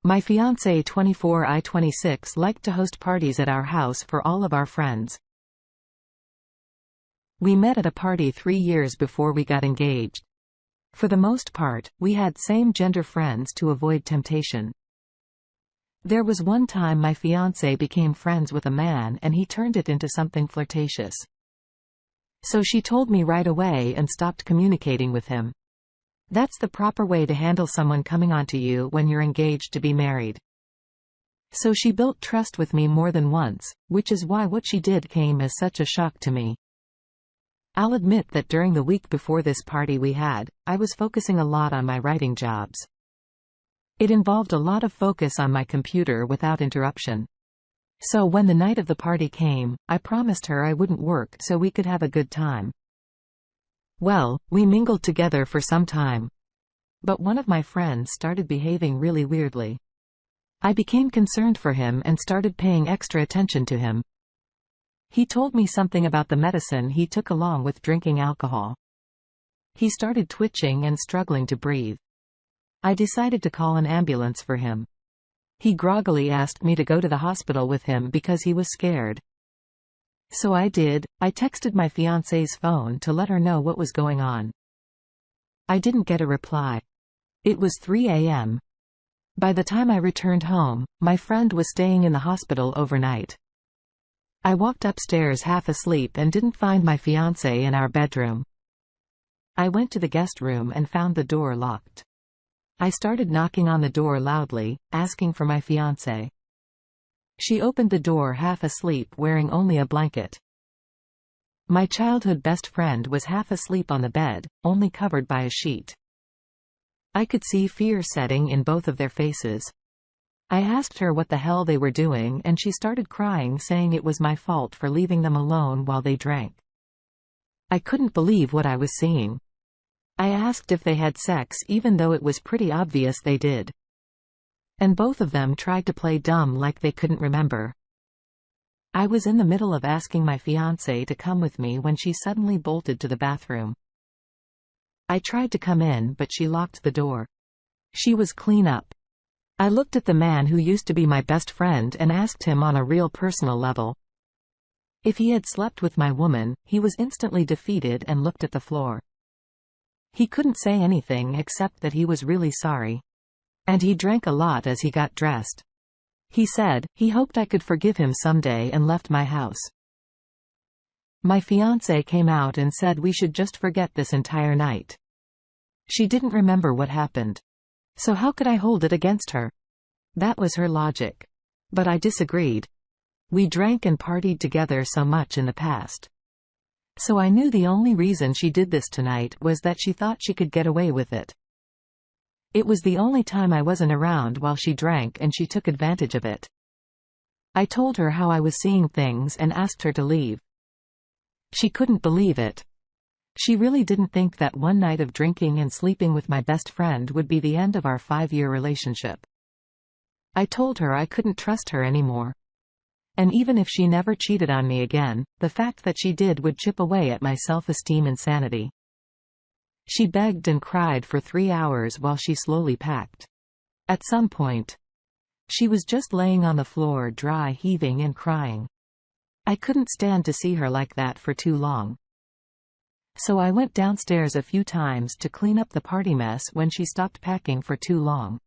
My fiancé 24I26 liked to host parties at our house for all of our friends. We met at a party 3 years before we got engaged. For the most part, we had same-gender friends to avoid temptation. There was one time my fiancé became friends with a man and he turned it into something flirtatious. So she told me right away and stopped communicating with him. That's the proper way to handle someone coming onto you when you're engaged to be married. So she built trust with me more than once, which is why what she did came as such a shock to me. I'll admit that during the week before this party we had, I was focusing a lot on my writing jobs. It involved a lot of focus on my computer without interruption. So when the night of the party came, I promised her I wouldn't work so we could have a good time. Well, we mingled together for some time. But one of my friends started behaving really weirdly. I became concerned for him and started paying extra attention to him. He told me something about the medicine he took along with drinking alcohol. He started twitching and struggling to breathe. I decided to call an ambulance for him. He groggily asked me to go to the hospital with him because he was scared. So I did. I texted my fiancé's phone to let her know what was going on. I didn't get a reply. It was 3 a.m. By the time I returned home, my friend was staying in the hospital overnight. I walked upstairs half asleep and didn't find my fiancé in our bedroom. I went to the guest room and found the door locked. I started knocking on the door loudly, asking for my fiancé. She opened the door half asleep wearing only a blanket. My childhood best friend was half asleep on the bed, only covered by a sheet. I could see fear setting in both of their faces. I asked her what the hell they were doing and she started crying saying it was my fault for leaving them alone while they drank. I couldn't believe what I was seeing. I asked if they had sex even though it was pretty obvious they did. And both of them tried to play dumb like they couldn't remember. I was in the middle of asking my fiancé to come with me when she suddenly bolted to the bathroom. I tried to come in but she locked the door. She was clean up. I looked at the man who used to be my best friend and asked him on a real personal level. If he had slept with my woman, he was instantly defeated and looked at the floor. He couldn't say anything except that he was really sorry. And he drank a lot as he got dressed. He said he hoped I could forgive him someday and left my house. My fiancé came out and said we should just forget this entire night. She didn't remember what happened. So how could I hold it against her? That was her logic. But I disagreed. We drank and partied together so much in the past. So I knew the only reason she did this tonight was that she thought she could get away with it. It was the only time I wasn't around while she drank and she took advantage of it. I told her how I was seeing things and asked her to leave. She couldn't believe it. She really didn't think that one night of drinking and sleeping with my best friend would be the end of our 5-year relationship. I told her I couldn't trust her anymore. And even if she never cheated on me again, the fact that she did would chip away at my self-esteem and sanity. She begged and cried for 3 hours while she slowly packed. At some point, she was just laying on the floor dry heaving and crying. I couldn't stand to see her like that for too long. So I went downstairs a few times to clean up the party mess when she stopped packing for too long.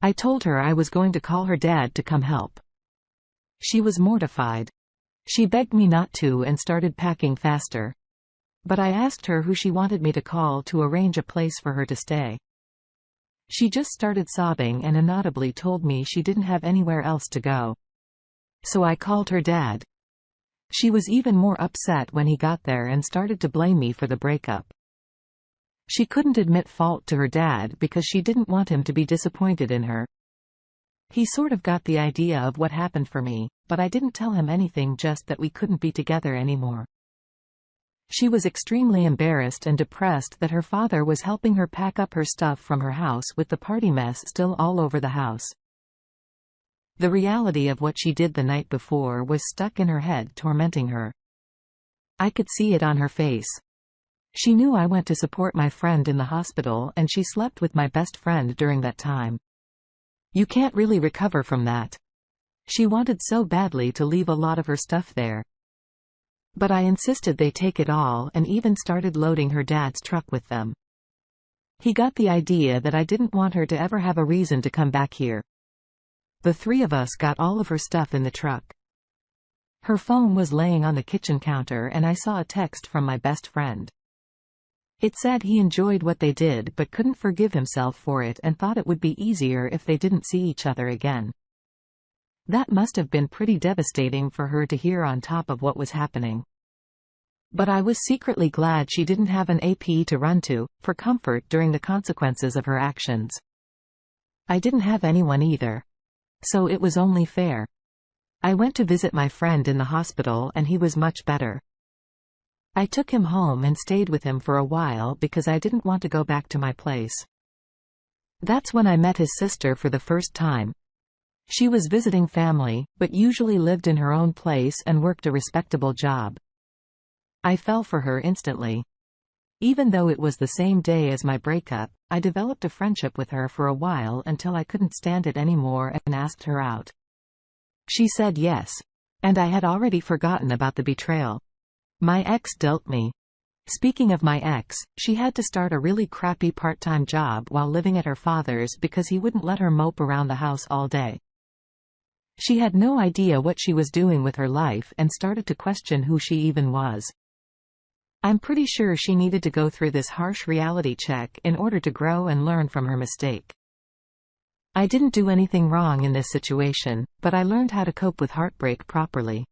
I told her I was going to call her dad to come help. She was mortified. She begged me not to and started packing faster. But I asked her who she wanted me to call to arrange a place for her to stay. She just started sobbing and inaudibly told me she didn't have anywhere else to go. So I called her dad. She was even more upset when he got there and started to blame me for the breakup. She couldn't admit fault to her dad because she didn't want him to be disappointed in her. He sort of got the idea of what happened for me, but I didn't tell him anything, just that we couldn't be together anymore. She was extremely embarrassed and depressed that her father was helping her pack up her stuff from her house with the party mess still all over the house. The reality of what she did the night before was stuck in her head, tormenting her. I could see it on her face. She knew I went to support my friend in the hospital and she slept with my best friend during that time. You can't really recover from that. She wanted so badly to leave a lot of her stuff there. But I insisted they take it all and even started loading her dad's truck with them. He got the idea that I didn't want her to ever have a reason to come back here. The three of us got all of her stuff in the truck. Her phone was laying on the kitchen counter and I saw a text from my best friend. It said he enjoyed what they did but couldn't forgive himself for it and thought it would be easier if they didn't see each other again. That must have been pretty devastating for her to hear on top of what was happening. But I was secretly glad she didn't have an AP to run to, for comfort during the consequences of her actions. I didn't have anyone either. So it was only fair. I went to visit my friend in the hospital and he was much better. I took him home and stayed with him for a while because I didn't want to go back to my place. That's when I met his sister for the first time. She was visiting family, but usually lived in her own place and worked a respectable job. I fell for her instantly. Even though it was the same day as my breakup, I developed a friendship with her for a while until I couldn't stand it anymore and asked her out. She said yes. And I had already forgotten about the betrayal. My ex dealt me. Speaking of my ex, she had to start a really crappy part-time job while living at her father's because he wouldn't let her mope around the house all day. She had no idea what she was doing with her life and started to question who she even was. I'm pretty sure she needed to go through this harsh reality check in order to grow and learn from her mistake. I didn't do anything wrong in this situation, but I learned how to cope with heartbreak properly.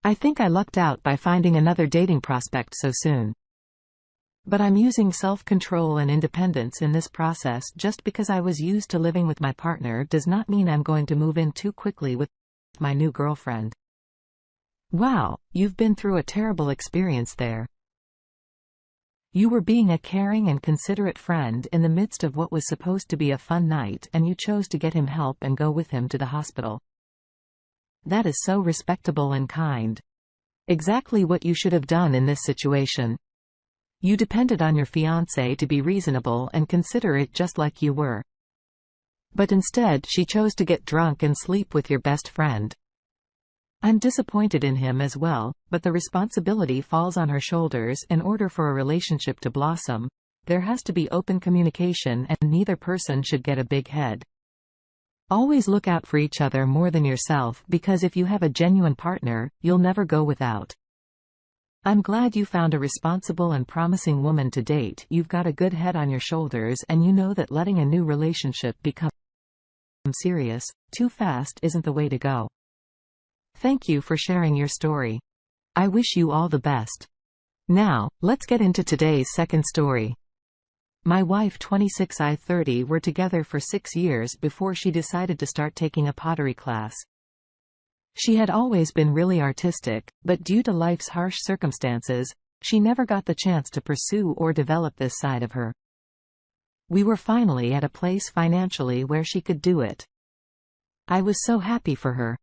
I think I lucked out by finding another dating prospect so soon. But I'm using self-control and independence in this process. Just because I was used to living with my partner does not mean I'm going to move in too quickly with my new girlfriend. Wow, you've been through a terrible experience there. You were being a caring and considerate friend in the midst of what was supposed to be a fun night, and you chose to get him help and go with him to the hospital. That is so respectable and kind. Exactly what you should have done in this situation. You depended on your fiancé to be reasonable and considerate just like you were. But instead she chose to get drunk and sleep with your best friend. I'm disappointed in him as well, but the responsibility falls on her shoulders. In order for a relationship to blossom, there has to be open communication and neither person should get a big head. Always look out for each other more than yourself, because if you have a genuine partner, you'll never go without. I'm glad you found a responsible and promising woman to date. You've got a good head on your shoulders and you know that letting a new relationship become serious too fast isn't the way to go. Thank you for sharing your story. I wish you all the best. Now, let's get into today's second story. My wife 26 I 30 were together for 6 years before she decided to start taking a pottery class. She had always been really artistic, but due to life's harsh circumstances, she never got the chance to pursue or develop this side of her. We were finally at a place financially where she could do it. I was so happy for her.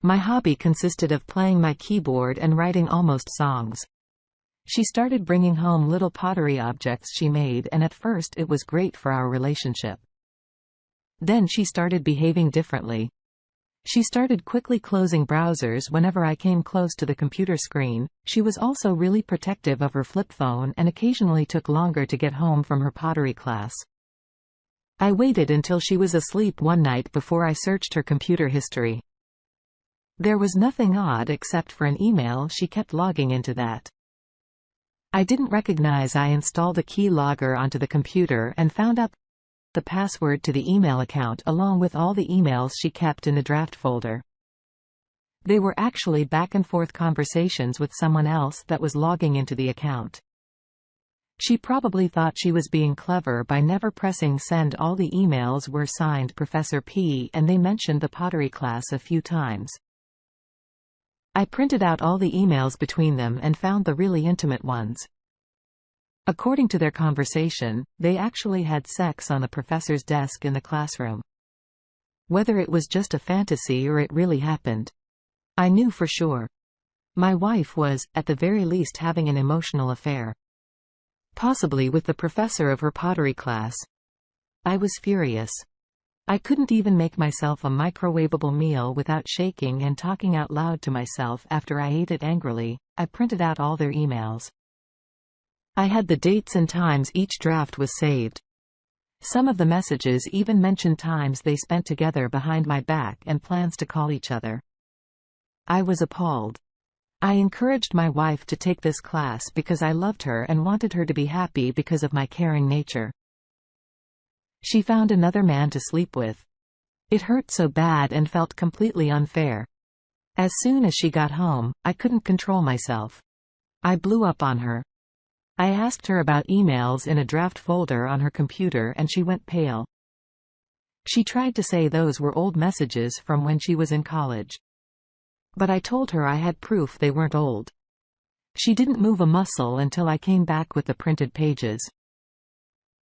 My hobby consisted of playing my keyboard and writing almost songs. She started bringing home little pottery objects she made, and at first it was great for our relationship. Then she started behaving differently. She started quickly closing browsers whenever I came close to the computer screen. She was also really protective of her flip phone and occasionally took longer to get home from her pottery class. I waited until she was asleep one night before I searched her computer history. There was nothing odd except for an email she kept logging into that. I didn't recognize. I installed a keylogger onto the computer and found out the password to the email account along with all the emails she kept in the draft folder. They were actually back-and-forth conversations with someone else that was logging into the account. She probably thought she was being clever by never pressing send. All the emails were signed Professor P and they mentioned the pottery class a few times. I printed out all the emails between them and found the really intimate ones. According to their conversation, they actually had sex on the professor's desk in the classroom. Whether it was just a fantasy or it really happened, I knew for sure. My wife was, at the very least, having an emotional affair. Possibly with the professor of her pottery class. I was furious. I couldn't even make myself a microwavable meal without shaking and talking out loud to myself after I ate it angrily. I printed out all their emails. I had the dates and times each draft was saved. Some of the messages even mentioned times they spent together behind my back and plans to call each other. I was appalled. I encouraged my wife to take this class because I loved her and wanted her to be happy because of my caring nature. She found another man to sleep with. It hurt so bad and felt completely unfair. As soon as she got home, I couldn't control myself. I blew up on her. I asked her about emails in a draft folder on her computer and she went pale. She tried to say those were old messages from when she was in college. But I told her I had proof they weren't old. She didn't move a muscle until I came back with the printed pages.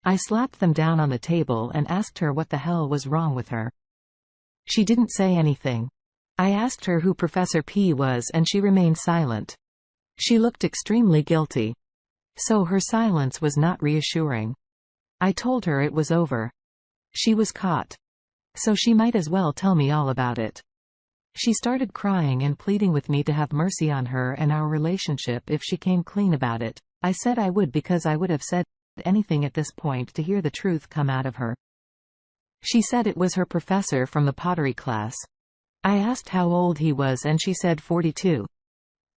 I slapped them down on the table and asked her what the hell was wrong with her. She didn't say anything. I asked her who Professor P was and she remained silent. She looked extremely guilty. So her silence was not reassuring. I told her it was over. She was caught. So she might as well tell me all about it. She started crying and pleading with me to have mercy on her and our relationship if she came clean about it. I said I would because I would have said anything at this point to hear the truth come out of her. She said it was her professor from the pottery class. I asked how old he was and she said 42.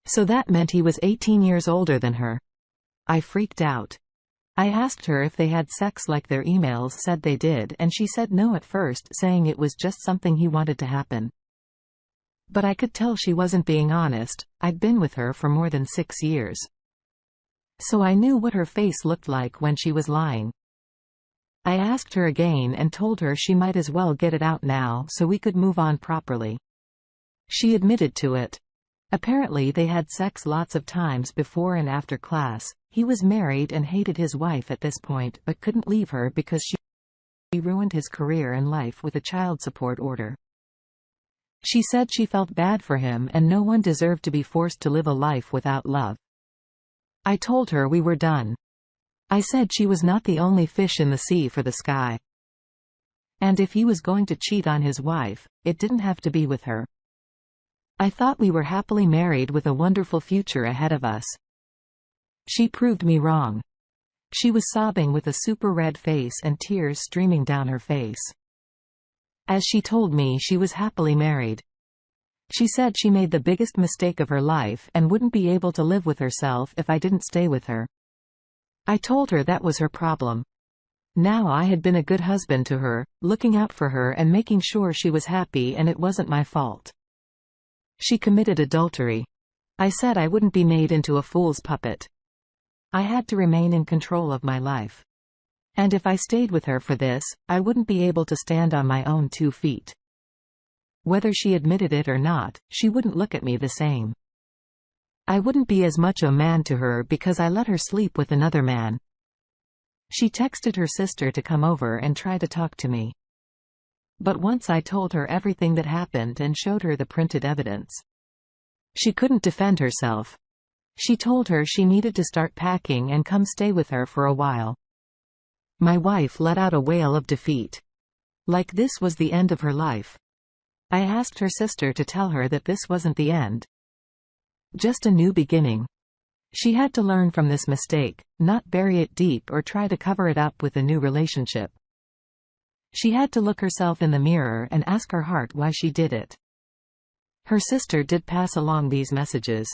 So that meant he was 18 years older than her. I freaked out. I asked her if they had sex like their emails said they did and she said no at first, saying it was just something he wanted to happen. But I could tell she wasn't being honest. I'd been with her for more than 6 years. So I knew what her face looked like when she was lying. I asked her again and told her she might as well get it out now so we could move on properly. She admitted to it. Apparently they had sex lots of times before and after class. He was married and hated his wife at this point, but couldn't leave her because she ruined his career and life with a child support order. She said she felt bad for him and no one deserved to be forced to live a life without love. I told her we were done. I said she was not the only fish in the sea for the sky. And if he was going to cheat on his wife, it didn't have to be with her. I thought we were happily married with a wonderful future ahead of us. She proved me wrong. She was sobbing with a super red face and tears streaming down her face. As she told me she was happily married. She said she made the biggest mistake of her life and wouldn't be able to live with herself if I didn't stay with her. I told her that was her problem. Now I had been a good husband to her, looking out for her and making sure she was happy, and it wasn't my fault. She committed adultery. I said I wouldn't be made into a fool's puppet. I had to remain in control of my life. And if I stayed with her for this, I wouldn't be able to stand on my own 2 feet. Whether she admitted it or not, she wouldn't look at me the same. I wouldn't be as much a man to her because I let her sleep with another man. She texted her sister to come over and try to talk to me. But once I told her everything that happened and showed her the printed evidence, she couldn't defend herself. She told her she needed to start packing and come stay with her for a while. My wife let out a wail of defeat. Like this was the end of her life. I asked her sister to tell her that this wasn't the end. Just a new beginning. She had to learn from this mistake, not bury it deep or try to cover it up with a new relationship. She had to look herself in the mirror and ask her heart why she did it. Her sister did pass along these messages.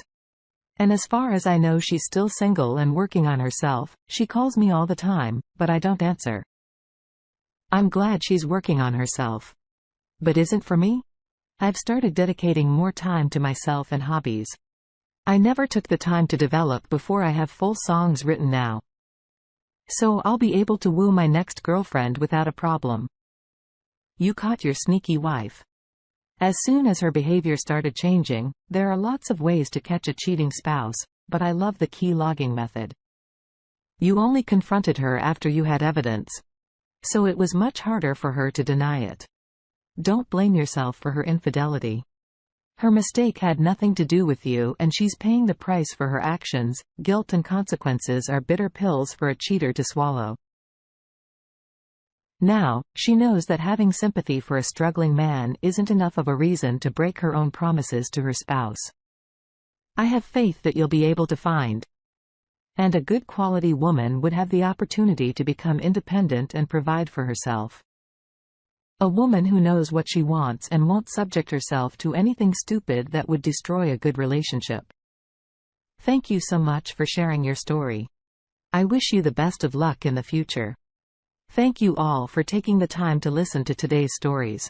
And as far as I know, she's still single and working on herself. She calls me all the time, but I don't answer. I'm glad she's working on herself. But isn't for me? I've started dedicating more time to myself and hobbies. I never took the time to develop before. I have full songs written now. So I'll be able to woo my next girlfriend without a problem. You caught your sneaky wife. As soon as her behavior started changing, there are lots of ways to catch a cheating spouse, but I love the key logging method. You only confronted her after you had evidence. So it was much harder for her to deny it. Don't blame yourself for her infidelity. Her mistake had nothing to do with you, and she's paying the price for her actions. Guilt and consequences are bitter pills for a cheater to swallow. Now, she knows that having sympathy for a struggling man isn't enough of a reason to break her own promises to her spouse. I have faith that you'll be able to find. And a good quality woman would have the opportunity to become independent and provide for herself. A woman who knows what she wants and won't subject herself to anything stupid that would destroy a good relationship. Thank you so much for sharing your story. I wish you the best of luck in the future. Thank you all for taking the time to listen to today's stories.